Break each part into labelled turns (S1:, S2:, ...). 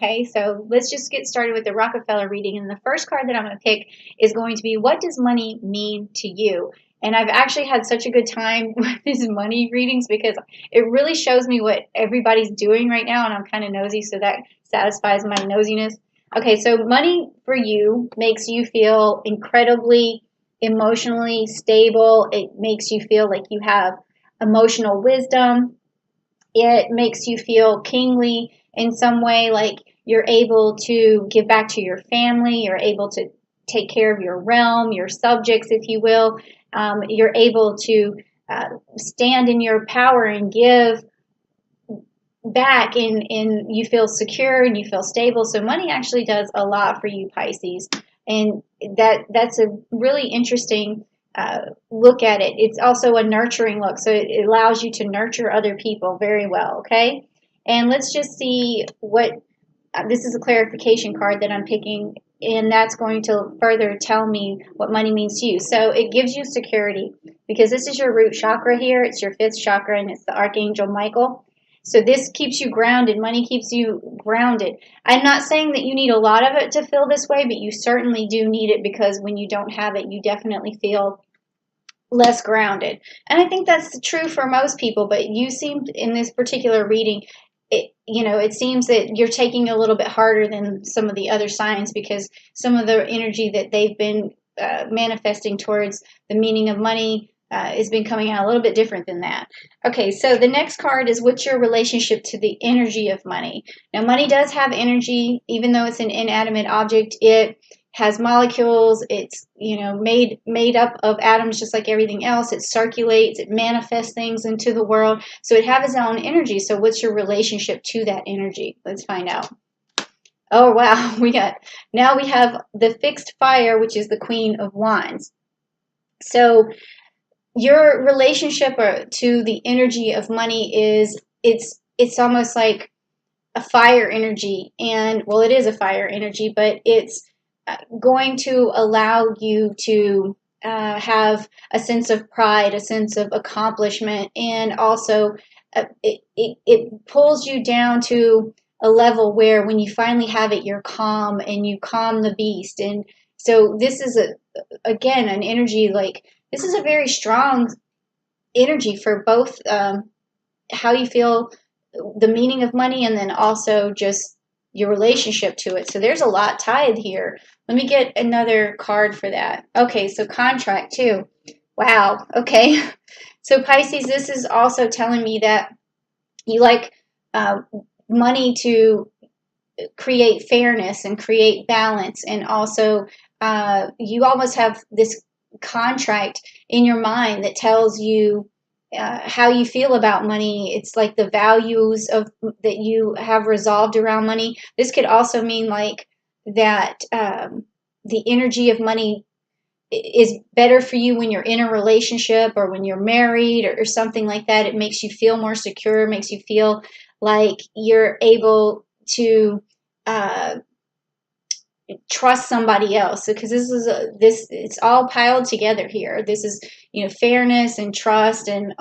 S1: Okay, so let's just get started with the Rockefeller reading. And the first card that I'm going to pick is going to be, what does money mean to you? And I've actually had such a good time with these money readings because it really shows me what everybody's doing right now, and I'm kind of nosy, so that satisfies my nosiness. Okay, so money for you makes you feel incredibly emotionally stable. It makes you feel like you have emotional wisdom. It makes you feel kingly in some way, like you're able to give back to your family, you're able to take care of your realm, your subjects, if you will. You're able to stand in your power and give back, and you feel secure and you feel stable. So money actually does a lot for you, Pisces, and that's a really interesting look at it. It's also a nurturing look, so it allows you to nurture other people very well. Okay, and let's just see what this is, a clarification card that I'm picking, and that's going to further tell me what money means to you. So it gives you security because this is your root chakra here. It's your fifth chakra, and it's the Archangel Michael. So this keeps you grounded. Money keeps you grounded. I'm not saying that you need a lot of it to feel this way, but you certainly do need it, because when you don't have it, you definitely feel less grounded. And I think that's true for most people, but you seem, in this particular reading, it seems that you're taking a little bit harder than some of the other signs, because some of the energy that they've been manifesting towards the meaning of money has been coming out a little bit different than that. Okay, so the next card is, what's your relationship to the energy of money? Now, money does have energy, even though it's an inanimate object. It has molecules. It's made up of atoms, just like everything else. It circulates. It manifests things into the world. So it has its own energy. So what's your relationship to that energy? Let's find out. Oh wow, we have the fixed fire, which is the Queen of Wands. So your relationship to the energy of money is, it's almost like a fire energy. And well, it is a fire energy, but it's going to allow you to have a sense of pride, a sense of accomplishment, and also it pulls you down to a level where when you finally have it, you're calm and you calm the beast. And so this is again an energy, like, this is a very strong energy for both how you feel, the meaning of money, and then also just your relationship to it. So there's a lot tied here. Let me get another card for that. Okay, so contract too. Wow. Okay. So Pisces, this is also telling me that you like uh, money to create fairness and create balance, and also you almost have this contract in your mind that tells you how you feel about money. It's like the values of that you have resolved around money. This could also mean like that the energy of money is better for you when you're in a relationship or when you're married, or something like that. It makes you feel more secure, makes you feel like you're able to uh, trust somebody else, because this it's all piled together here. This is fairness and trust, and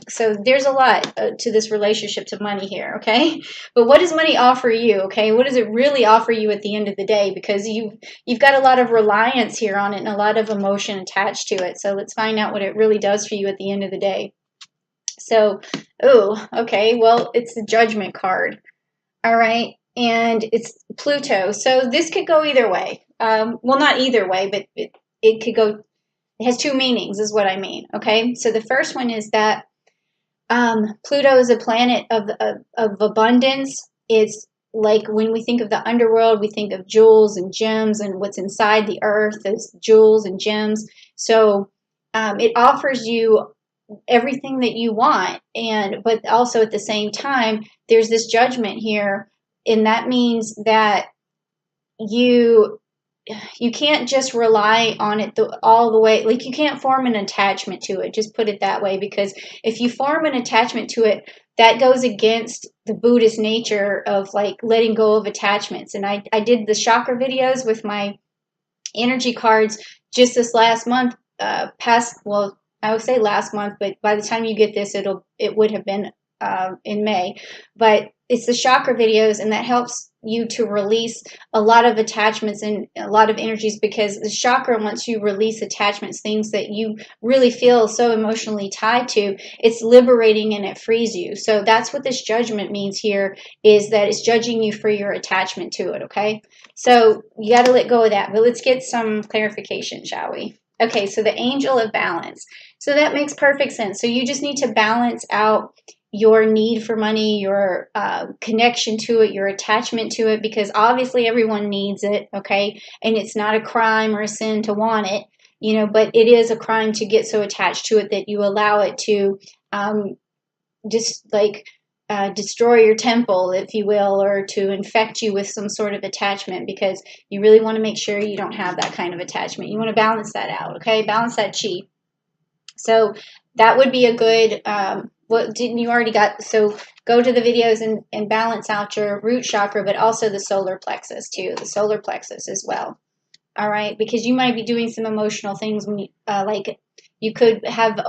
S1: so there's a lot to this relationship to money here. Okay, but what does money offer you? Okay, what does it really offer you at the end of the day? Because you've got a lot of reliance here on it and a lot of emotion attached to it. So let's find out what it really does for you at the end of the day. So, oh, okay, well, it's the Judgment card. All right, and it's Pluto. So this could go either way. Well, not either way, but it could go. It has two meanings, is what I mean. Okay, so the first one is that Pluto is a planet of abundance. It's like when we think of the underworld, we think of jewels and gems, and what's inside the earth is jewels and gems. So it offers you everything that you want, but also at the same time there's this judgment here, and that means that you can't just rely on it all the way. Like, you can't form an attachment to it, just put it that way, because if you form an attachment to it, that goes against the Buddhist nature of like letting go of attachments. And I did the chakra videos with my energy cards just this last month, well, I would say last month, but by the time you get this, it would have been in May. But it's the chakra videos, and that helps you to release a lot of attachments and a lot of energies, because the chakra, once you release attachments, things that you really feel so emotionally tied to, it's liberating and it frees you. So that's what this judgment means here, is that it's judging you for your attachment to it, okay? So you got to let go of that. But let's get some clarification, shall we? Okay, so the angel of balance. So that makes perfect sense. So you just need to balance out your need for money, your connection to it, your attachment to it, because obviously everyone needs it, okay? And it's not a crime or a sin to want it, you know, but it is a crime to get so attached to it that you allow it to just like destroy your temple, if you will, or to infect you with some sort of attachment, because you really want to make sure you don't have that kind of attachment. You want to balance that out, okay? Balance that chi. So that would be a good, what didn't you already got? So go to the videos and balance out your root chakra, but also the solar plexus too, the solar plexus as well. All right, because you might be doing some emotional things when you, like you could have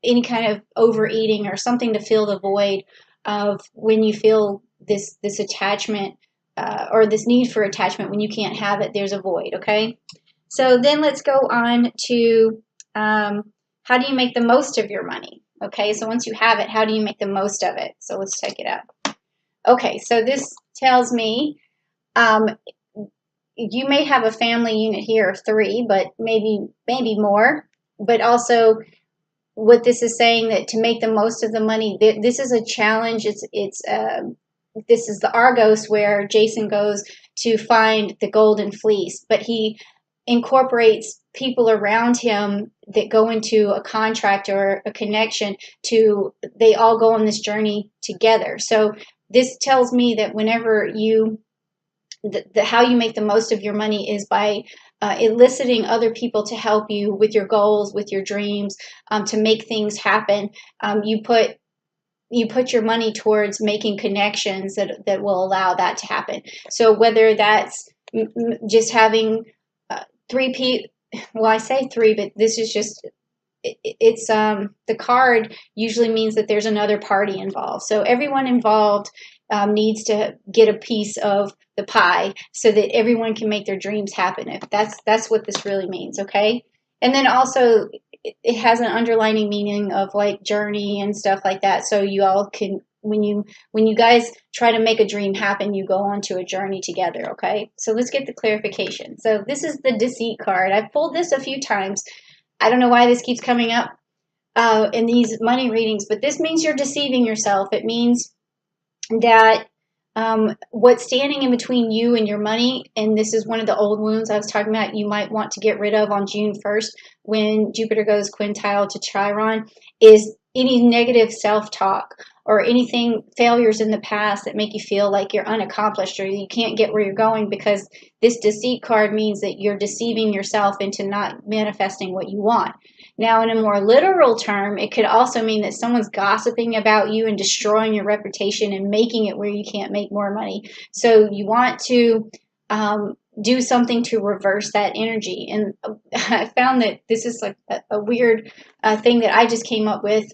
S1: any kind of overeating or something to fill the void of when you feel this attachment or this need for attachment. When you can't have it, there's a void, okay? So then let's go on to how do you make the most of your money? Okay, so once you have it, how do you make the most of it? So let's check it out. Okay, so this tells me you may have a family unit here of 3, but maybe more. But also, what this is saying, that to make the most of the money, this is a challenge. This is the Argos, where Jason goes to find the golden fleece, but he incorporates people around him that go into a contract or a connection to, they all go on this journey together. So this tells me that whenever you, how you make the most of your money is by eliciting other people to help you with your goals, with your dreams, to make things happen. You put your money towards making connections that will allow that to happen. So whether that's just having 3 people, well, I say 3, but this is just, it's the card usually means that there's another party involved. So everyone involved needs to get a piece of the pie so that everyone can make their dreams happen. If that's what this really means, okay? And then also it has an underlining meaning of like journey and stuff like that. So you all can, when you guys try to make a dream happen, you go on to a journey together, okay? So let's get the clarification. So this is the deceit card. I've pulled this a few times. I don't know why this keeps coming up in these money readings, but this means you're deceiving yourself. It means that what's standing in between you and your money, and this is one of the old wounds I was talking about, you might want to get rid of on June 1st when Jupiter goes quintile to Chiron, is any negative self-talk or anything, failures in the past that make you feel like you're unaccomplished or you can't get where you're going, because this deceit card means that you're deceiving yourself into not manifesting what you want. Now, in a more literal term, it could also mean that someone's gossiping about you and destroying your reputation and making it where you can't make more money. So you want to do something to reverse that energy. And I found that this is like a weird thing that I just came up with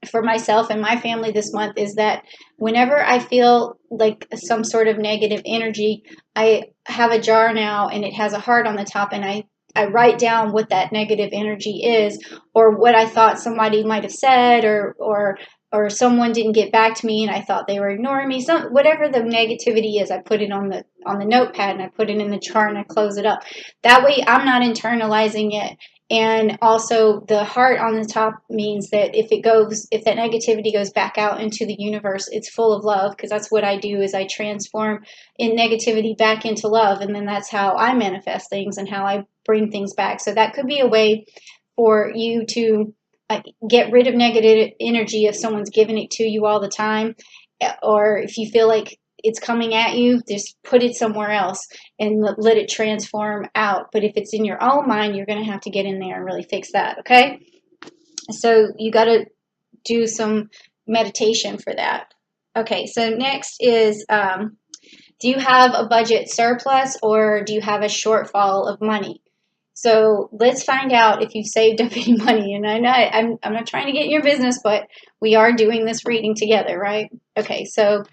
S1: for myself and my family this month, is that whenever I feel like some sort of negative energy, I have a jar now and it has a heart on the top, and I write down what that negative energy is, or what I thought somebody might have said, or someone didn't get back to me and I thought they were ignoring me. Whatever the negativity is, I put it on the notepad and I put it in the jar and I close it up. That way I'm not internalizing it. And also the heart on the top means that if that negativity goes back out into the universe, it's full of love, because that's what I do, is I transform in negativity back into love. And then that's how I manifest things and how I bring things back. So that could be a way for you to get rid of negative energy if someone's giving it to you all the time, or if you feel like it's coming at you, just put it somewhere else and let it transform out. But if it's in your own mind, you're going to have to get in there and really fix that, okay? So you got to do some meditation for that. Okay, so next is, do you have a budget surplus or do you have a shortfall of money? So let's find out if you've saved up any money. And I know I'm not trying to get in your business, but we are doing this reading together, right? Okay, so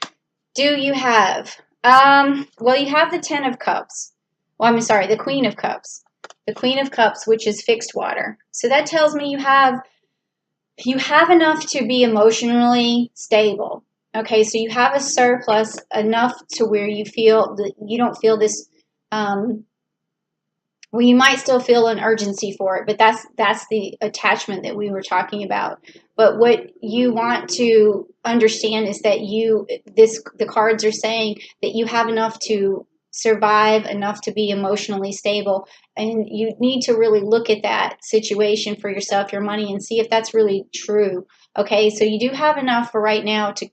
S1: do you have Well, you have the Ten of Cups. Well, I'm sorry, the Queen of Cups. The Queen of Cups, which is fixed water. So that tells me you have enough to be emotionally stable. Okay, so you have a surplus enough to where you feel that you don't feel this. Well, you might still feel an urgency for it, but that's the attachment that we were talking about. But what you want to understand is that the cards are saying that you have enough to survive, enough to be emotionally stable, and you need to really look at that situation for yourself, your money, and see if that's really true. Okay, so you do have enough for right now to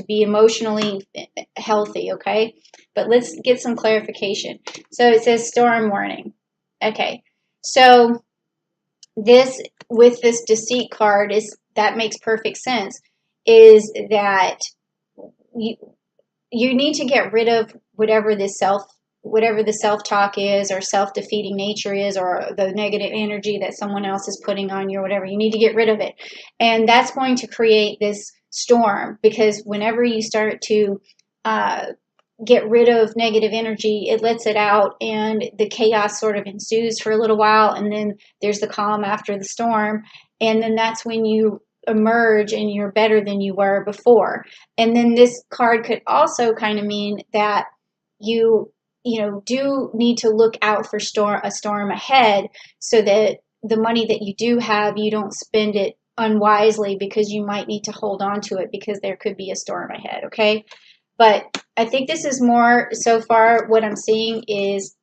S1: be emotionally healthy. Okay, but let's get some clarification. So it says storm warning. Okay, so this with this deceit card that makes perfect sense. Is that you you need to get rid of whatever the self-talk is, or self-defeating nature is, or the negative energy that someone else is putting on you, or whatever. You need to get rid of it, and that's going to create this storm, because whenever you start to get rid of negative energy, it lets it out, and the chaos sort of ensues for a little while, and then there's the calm after the storm, and then that's when you emerge and you're better than you were before. And then this card could also kind of mean that you do need to look out for a storm ahead, so that the money that you do have, you don't spend it unwisely, because you might need to hold on to it because there could be a storm ahead. Okay, but I think this is more, so far what I'm seeing is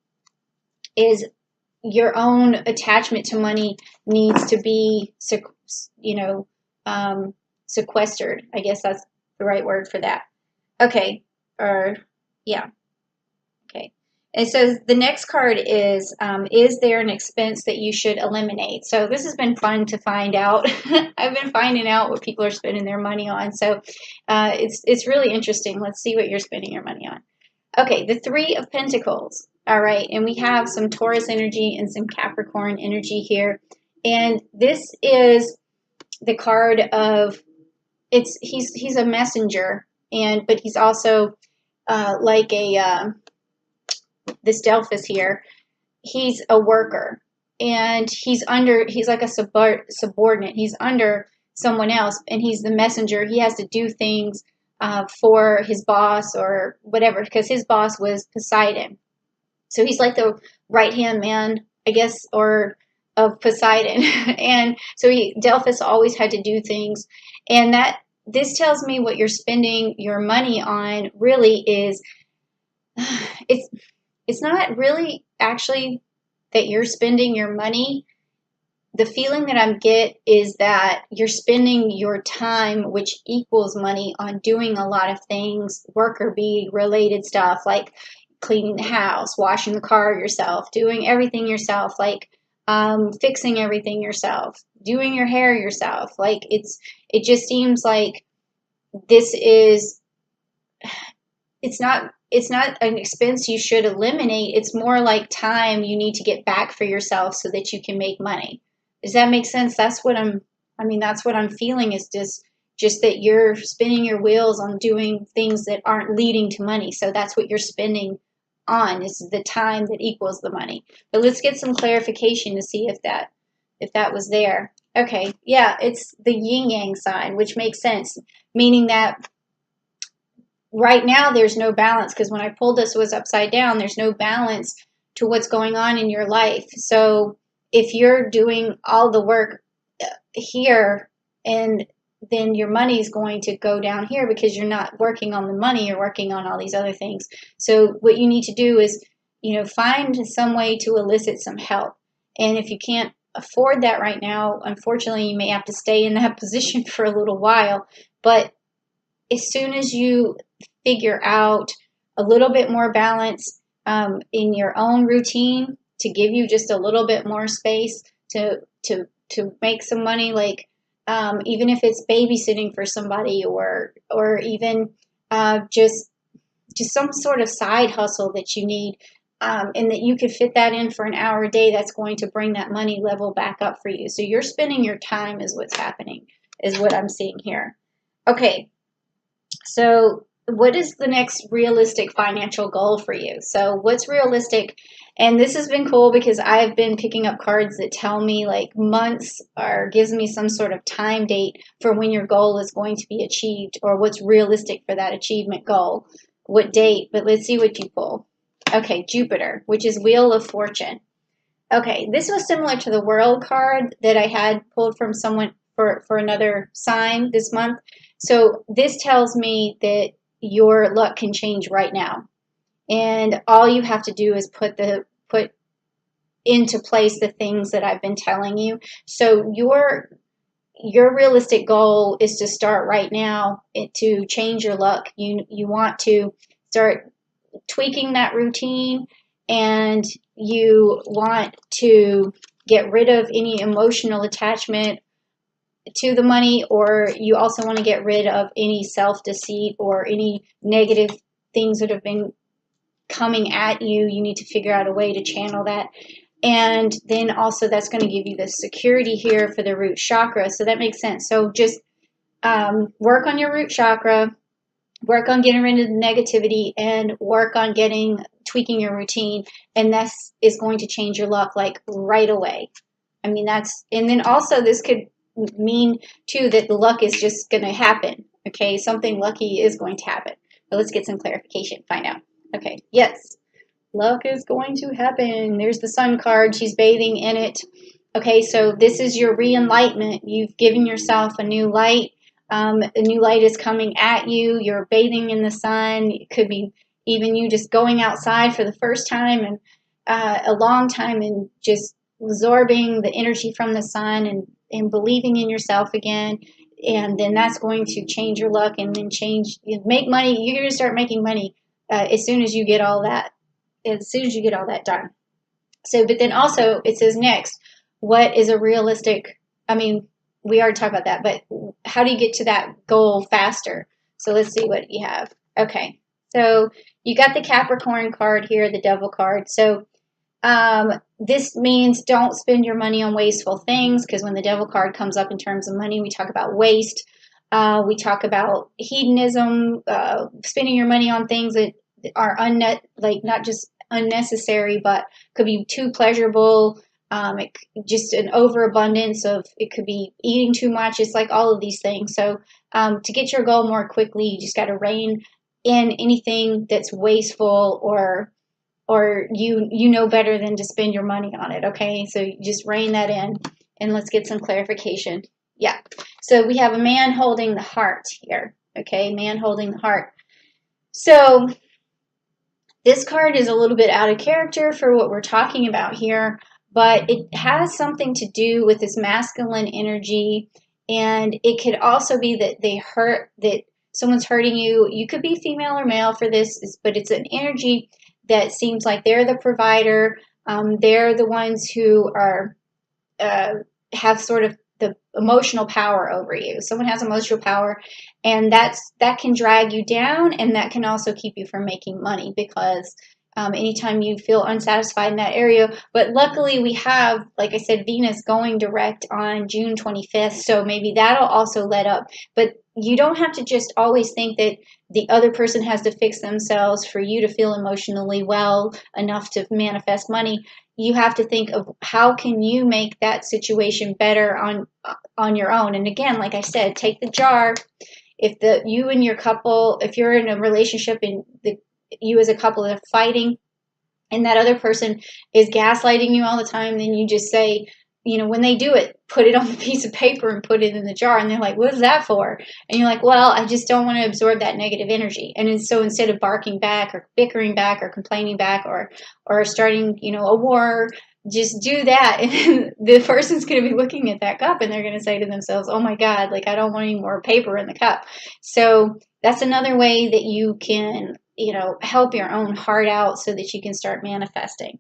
S1: your own attachment to money needs to be sequestered. I guess that's the right word for that. Okay, or yeah. Okay. And so the next card is there an expense that you should eliminate? So this has been fun to find out. I've been finding out what people are spending their money on. So it's really interesting. Let's see what you're spending your money on. Okay, the Three of Pentacles. All right, and we have some Taurus energy and some Capricorn energy here. And this is the card of, he's a messenger, but he's also like this Delphus here. He's a worker, and he's like a subordinate. He's under someone else, and he's the messenger. He has to do things for his boss or whatever, because his boss was Poseidon. So he's like the right-hand man, I guess, or of Poseidon. And so Delphus always had to do things. And this tells me what you're spending your money on really is, it's not really actually that you're spending your money. The feeling that I get is that you're spending your time, which equals money, on doing a lot of things, worker bee related stuff, like cleaning the house, washing the car yourself, doing everything yourself, like fixing everything yourself, doing your hair yourself. Like it just seems like this is, it's not an expense you should eliminate. It's more like time you need to get back for yourself so that you can make money. Does that make sense? That's what I'm feeling, is just that you're spinning your wheels on doing things that aren't leading to money. So that's what you're spending on, is the time that equals the money. But let's get some clarification to see if that was there. Okay, yeah, it's the yin yang sign, which makes sense, meaning that right now there's no balance, because when I pulled this, it was upside down. There's no balance to what's going on in your life. So if you're doing all the work here, and then your money is going to go down here, because you're not working on the money, you're working on all these other things. So what you need to do is, find some way to elicit some help. And if you can't afford that right now, unfortunately, you may have to stay in that position for a little while. But as soon as you figure out a little bit more balance in your own routine, to give you just a little bit more space to make some money, like even if it's babysitting for somebody, or even just some sort of side hustle that you need, and that you could fit that in for an hour a day, that's going to bring that money level back up for you. So you're spending your time is what's happening, is what I'm seeing here. Okay, so what is the next realistic financial goal for you? So what's realistic? And this has been cool because I've been picking up cards that tell me like months or gives me some sort of time date for when your goal is going to be achieved or what's realistic for that achievement goal. What date? But let's see what you pull. Okay, Jupiter, which is Wheel of Fortune. Okay, this was similar to the World card that I had pulled from someone for another sign this month. So this tells me that your luck can change right now. And all you have to do is put into place the things that I've been telling you. So your realistic goal is to start right now to change your luck. You want to start tweaking that routine, and you want to get rid of any emotional attachment to the money, or you also want to get rid of any self-deceit or any negative things that have been coming at you. You need to figure out a way to channel that. And then also that's going to give you the security here for the root chakra. So that makes sense. So just work on your root chakra, work on getting rid of the negativity, and work on tweaking your routine. And that is going to change your luck like right away. I mean, and then also this could mean too that the luck is just going to happen. Okay, something lucky is going to happen. But let's get some clarification, find out. Okay, yes, luck is going to happen. There's the sun card. She's bathing in it. Okay, so this is your re-enlightenment. You've given yourself a new light. A new light is coming at you. You're bathing in the sun. It could be even you just going outside for the first time and a long time and just absorbing the energy from the sun and believing in yourself again. And then that's going to change your luck and then make money. You're going to start making money as soon as you get all that done. So, but then also it says next, what is a realistic, I mean, we already talked about that, but how do you get to that goal faster? So let's see what you have. Okay, so you got the Capricorn card here, the Devil card. So this means don't spend your money on wasteful things, because when the Devil card comes up in terms of money, we talk about waste. We talk about hedonism, spending your money on things that are not just unnecessary, but could be too pleasurable. Just an overabundance of, it could be eating too much. It's like all of these things. So to get your goal more quickly, you just got to rein in anything that's wasteful or you know better than to spend your money on it. Okay, so you just rein that in, and let's get some clarification. Yeah, so we have a man holding the heart here. Okay, man holding the heart. So this card is a little bit out of character for what we're talking about here, but it has something to do with this masculine energy, and it could also be that someone's hurting you. You could be female or male for this, but it's an energy that seems like they're the provider. They're the ones who are have sort of the emotional power over you. Someone has emotional power, and that can drag you down, and that can also keep you from making money, because anytime you feel unsatisfied in that area. But luckily we have, like I said, Venus going direct on June 25th, so maybe that'll also let up. But you don't have to just always think that the other person has to fix themselves for you to feel emotionally well enough to manifest money. You have to think of how can you make that situation better on your own. And again, like I said, take the jar. If you and your couple, if you're in a relationship and you as a couple are fighting, and that other person is gaslighting you all the time, then you just say, when they do it, put it on a piece of paper and put it in the jar. And they're like, what is that for? And you're like, well, I just don't want to absorb that negative energy. And so instead of barking back or bickering back or complaining back or starting, a war, just do that. And the person's going to be looking at that cup and they're going to say to themselves, oh my God, like I don't want any more paper in the cup. So that's another way that you can, help your own heart out so that you can start manifesting.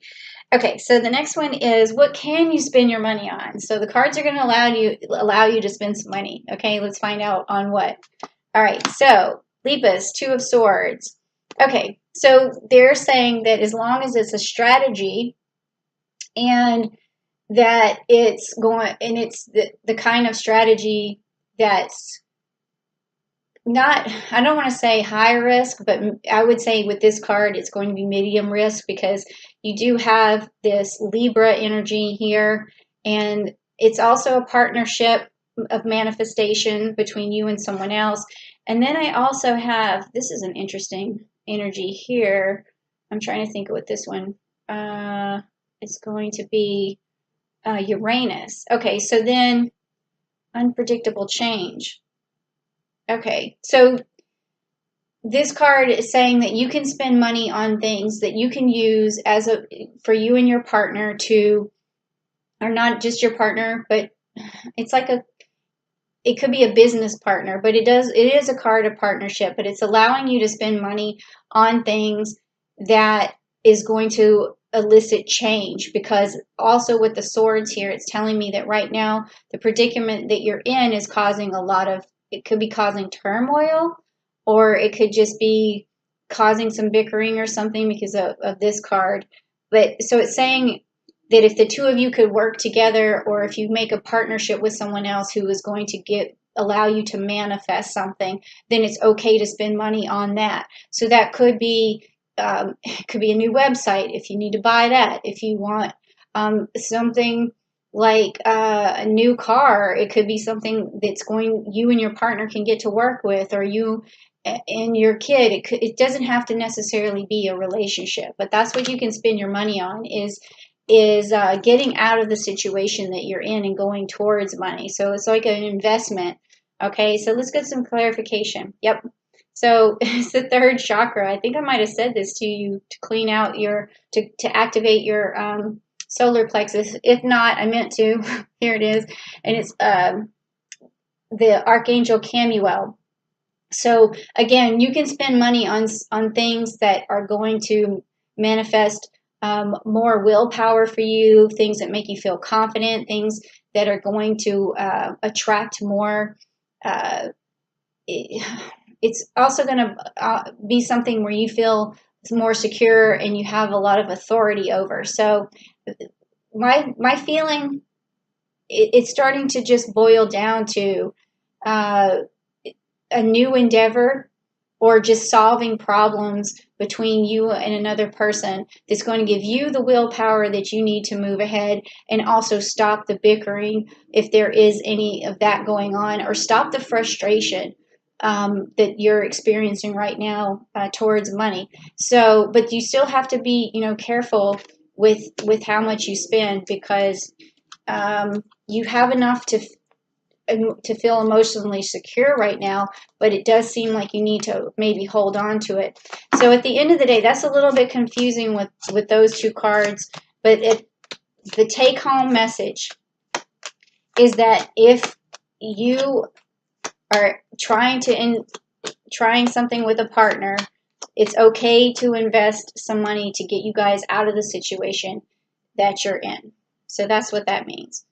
S1: Okay, so the next one is, what can you spend your money on? So the cards are going to allow you to spend some money. Okay, let's find out on what. All right, so Lepus, Two of Swords. Okay, so they're saying that as long as it's a strategy and that it's the kind of strategy that's not, I don't want to say high risk, but I would say with this card, it's going to be medium risk because you do have this Libra energy here, and it's also a partnership of manifestation between you and someone else. And then I also have, this is an interesting energy here. I'm trying to think of what this one, it's going to be Uranus. Okay, so then unpredictable change. Okay, so this card is saying that you can spend money on things that you can use as a for you and your partner to, or not just your partner, but it's like a, it could be a business partner, but it is a card of partnership, but it's allowing you to spend money on things that is going to elicit change, because also with the swords here, it's telling me that right now the predicament that you're in is causing a lot of, it could be causing turmoil, or it could just be causing some bickering or something because of this card. But so it's saying that if the two of you could work together, or if you make a partnership with someone else who is going to allow you to manifest something, then it's okay to spend money on that. So that could be it could be a new website if you need to buy that. If you want something like a new car, it could be something that's going, you and your partner can get to work with, or you and your kid. It doesn't have to necessarily be a relationship, but that's what you can spend your money on, is getting out of the situation that you're in and going towards money. So it's like an investment. Okay, so let's get some clarification. Yep. So it's the third chakra. I think I might have said this to you, to clean out your, to activate your solar plexus. If not, I meant to. Here it is. And it's the Archangel Camuel. So again, you can spend money on things that are going to manifest more willpower for you, things that make you feel confident, things that are going to attract more. Uh, it's also going to be something where you feel more secure and you have a lot of authority over. So my feeling, it's starting to just boil down to uh, a new endeavor, or just solving problems between you and another person that's going to give you the willpower that you need to move ahead, and also stop the bickering if there is any of that going on, or stop the frustration that you're experiencing right now towards money. So, but you still have to be, careful with how much you spend, because you have enough to feel emotionally secure right now, but it does seem like you need to maybe hold on to it. So at the end of the day, that's a little bit confusing with those two cards, but the take home message is that if you are trying something with a partner, it's okay to invest some money to get you guys out of the situation that you're in. So that's what that means.